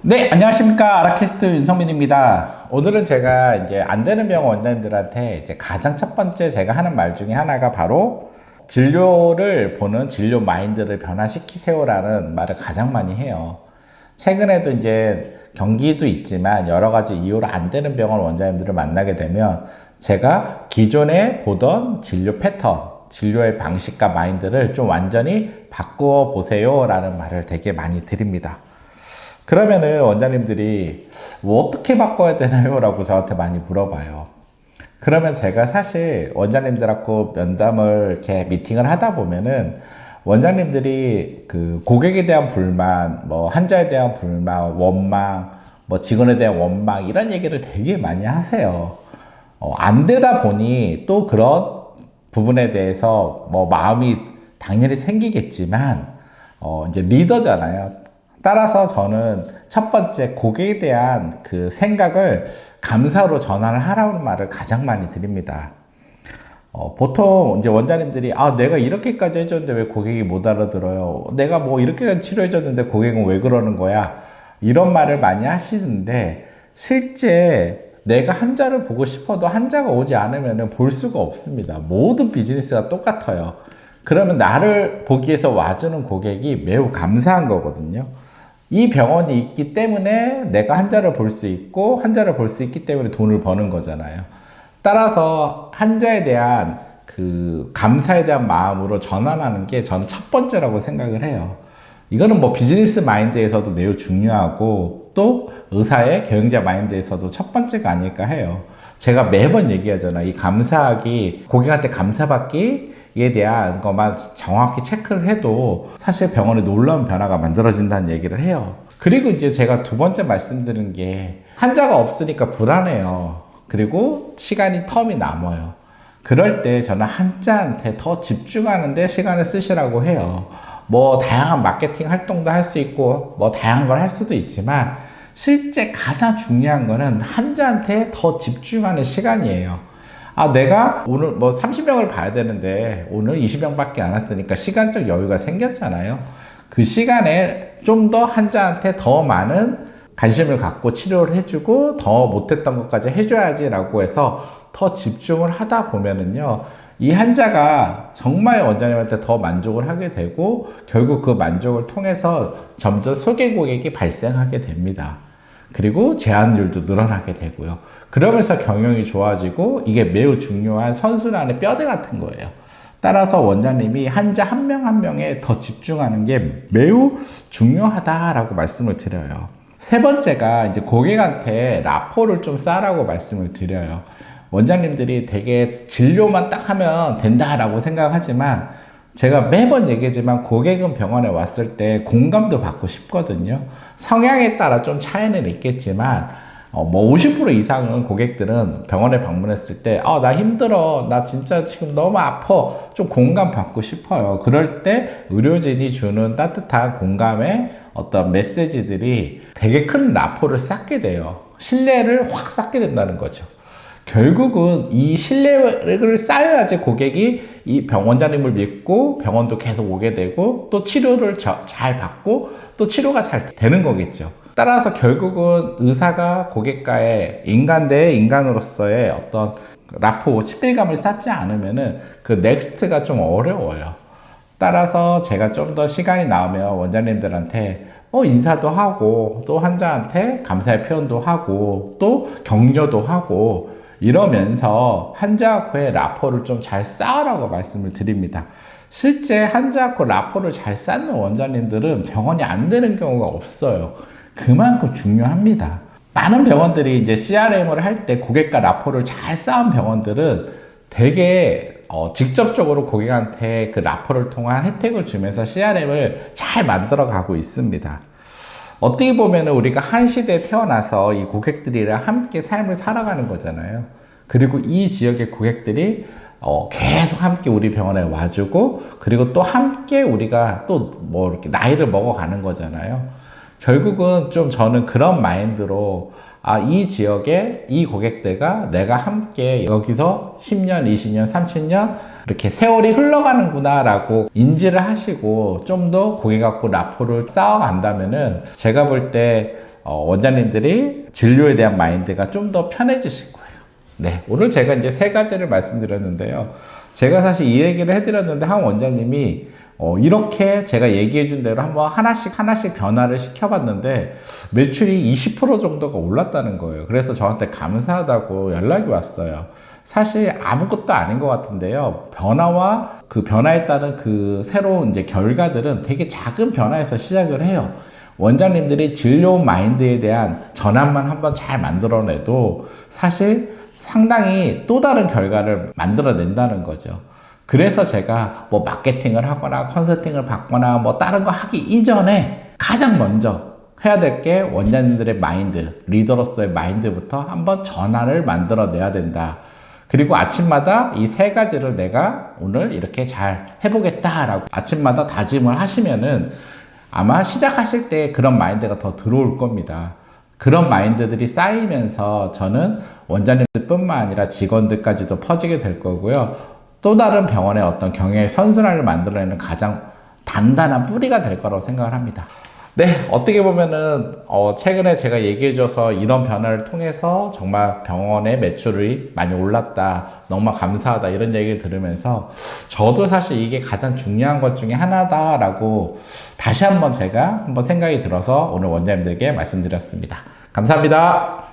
네, 안녕하십니까. 아라캐스트 윤성민입니다. 오늘은 제가 이제 안 되는 병원 원장님들한테 이제 가장 첫 번째 제가 하는 말 중에 하나가 바로 진료를 보는 진료 마인드를 변화시키세요라는 말을 가장 많이 해요. 최근에도 이제 경기도 있지만 여러 가지 이유로 안 되는 병원 원장님들을 만나게 되면 제가 기존에 보던 진료 패턴, 진료의 방식과 마인드를 좀 완전히 바꾸어 보세요 라는 말을 되게 많이 드립니다. 그러면은 원장님들이 뭐 어떻게 바꿔야 되나요? 라고 저한테 많이 물어봐요. 그러면 제가 사실 원장님들하고 면담을 이렇게 미팅을 하다 보면은 원장님들이 그 고객에 대한 불만, 뭐 환자에 대한 불만, 원망, 뭐 직원에 대한 원망 이런 얘기를 되게 많이 하세요. 안 되다 보니 또 그런 부분에 대해서 뭐 마음이 당연히 생기겠지만 이제 리더잖아요. 따라서 저는 첫 번째 고객에 대한 그 생각을 감사로 전환을 하라는 말을 가장 많이 드립니다. 보통 이제 원장님들이 내가 이렇게까지 해줬는데 왜 고객이 못 알아들어요? 내가 뭐 이렇게까지 치료해줬는데 고객은 왜 그러는 거야? 이런 말을 많이 하시는데 실제 내가 환자를 보고 싶어도 환자가 오지 않으면 볼 수가 없습니다. 모든 비즈니스가 똑같아요. 그러면 나를 보기 위해서 와주는 고객이 매우 감사한 거거든요. 이 병원이 있기 때문에 내가 환자를 볼 수 있고 환자를 볼 수 있기 때문에 돈을 버는 거잖아요. 따라서 환자에 대한 그 감사에 대한 마음으로 전환하는 게 저는 첫 번째라고 생각을 해요. 이거는 뭐 비즈니스 마인드에서도 매우 중요하고 또 의사의 경영자 마인드에서도 첫 번째가 아닐까 해요. 제가 매번 얘기하잖아요. 이 감사하기, 고객한테 감사받기 에 대한 것만 정확히 체크를 해도 사실 병원에 놀라운 변화가 만들어진다는 얘기를 해요. 그리고 이제 제가 두 번째 말씀드린 게 환자가 없으니까 불안해요. 그리고 시간이 텀이 남아요. 그럴 때 저는 환자한테 더 집중하는데 시간을 쓰시라고 해요. 뭐 다양한 마케팅 활동도 할 수 있고 뭐 다양한 걸 할 수도 있지만 실제 가장 중요한 거는 환자한테 더 집중하는 시간이에요. 내가 오늘 뭐 30명을 봐야 되는데 오늘 20명밖에 안 왔으니까 시간적 여유가 생겼잖아요. 그 시간에 좀 더 환자한테 더 많은 관심을 갖고 치료를 해주고 더 못했던 것까지 해줘야지 라고 해서 더 집중을 하다 보면은요, 이 환자가 정말 원장님한테 더 만족을 하게 되고 결국 그 만족을 통해서 점점 소개 고객이 발생하게 됩니다. 그리고 제한율도 늘어나게 되고요. 그러면서 경영이 좋아지고 이게 매우 중요한 선순환의 뼈대 같은 거예요. 따라서 원장님이 환자 한 명 한 명에 더 집중하는 게 매우 중요하다라고 말씀을 드려요. 세 번째가 이제 고객한테 라포를 좀 쌓으라고 말씀을 드려요. 원장님들이 되게 진료만 딱 하면 된다라고 생각하지만 제가 매번 얘기하지만 고객은 병원에 왔을 때 공감도 받고 싶거든요. 성향에 따라 좀 차이는 있겠지만 뭐 50% 이상은 고객들은 병원에 방문했을 때 나 힘들어, 나 진짜 지금 너무 아파, 좀 공감 받고 싶어요. 그럴 때 의료진이 주는 따뜻한 공감의 어떤 메시지들이 되게 큰 라포를 쌓게 돼요. 신뢰를 확 쌓게 된다는 거죠. 결국은 이 신뢰를 쌓여야지 고객이 이 병원장님을 믿고 병원도 계속 오게 되고 또 치료를 잘 받고 또 치료가 잘 되는 거겠죠. 따라서 결국은 의사가 고객과의 인간 대 인간으로서의 어떤 라포, 친밀감을 쌓지 않으면은 그 넥스트가 좀 어려워요. 따라서 제가 좀 더 시간이 나오면 원장님들한테 인사도 하고 또 환자한테 감사의 표현도 하고 또 격려도 하고 이러면서 환자하고의 라포를 좀 잘 쌓으라고 말씀을 드립니다. 실제 환자하고 라포를 잘 쌓는 원장님들은 병원이 안 되는 경우가 없어요. 그만큼 중요합니다. 많은 병원들이 이제 CRM을 할 때 고객과 라포를 잘 쌓은 병원들은 되게 직접적으로 고객한테 그 라포를 통한 혜택을 주면서 CRM을 잘 만들어 가고 있습니다. 어떻게 보면 우리가 한 시대에 태어나서 이 고객들이랑 함께 삶을 살아가는 거잖아요. 그리고 이 지역의 고객들이 계속 함께 우리 병원에 와주고 그리고 또 함께 우리가 또 뭐 이렇게 나이를 먹어가는 거잖아요. 결국은 좀 저는 그런 마인드로 이 지역의 이 고객들과 내가 함께 여기서 10년, 20년, 30년 이렇게 세월이 흘러가는구나 라고 인지를 하시고 좀 더 고객 갖고 라포를 쌓아간다면은 제가 볼 때 원장님들이 진료에 대한 마인드가 좀 더 편해지실 거예요. 네, 오늘 제가 이제 세 가지를 말씀드렸는데요. 제가 사실 이 얘기를 해드렸는데 한 원장님이 이렇게 제가 얘기해 준 대로 한번 하나씩 변화를 시켜봤는데 매출이 20% 정도가 올랐다는 거예요. 그래서 저한테 감사하다고 연락이 왔어요. 사실 아무것도 아닌 것 같은데요. 변화와 그 변화에 따른 그 새로운 이제 결과들은 되게 작은 변화에서 시작을 해요. 원장님들이 진료 마인드에 대한 전환만 한번 잘 만들어내도 사실 상당히 또 다른 결과를 만들어낸다는 거죠. 그래서 제가 뭐 마케팅을 하거나 컨설팅을 받거나 뭐 다른 거 하기 이전에 가장 먼저 해야 될 게 원장님들의 마인드, 리더로서의 마인드부터 한번 전환을 만들어내야 된다. 그리고 아침마다 이 세 가지를 내가 오늘 이렇게 잘 해보겠다라고 아침마다 다짐을 하시면은 아마 시작하실 때 그런 마인드가 더 들어올 겁니다. 그런 마인드들이 쌓이면서 저는 원장님들 뿐만 아니라 직원들까지도 퍼지게 될 거고요. 또 다른 병원의 어떤 경영의 선순환을 만들어내는 가장 단단한 뿌리가 될 거라고 생각을 합니다. 네, 어떻게 보면은 최근에 제가 얘기해줘서 이런 변화를 통해서 정말 병원의 매출이 많이 올랐다, 너무 감사하다 이런 얘기를 들으면서 저도 사실 이게 가장 중요한 것 중에 하나다라고 다시 한번 제가 한번 생각이 들어서 오늘 원장님들께 말씀드렸습니다. 감사합니다.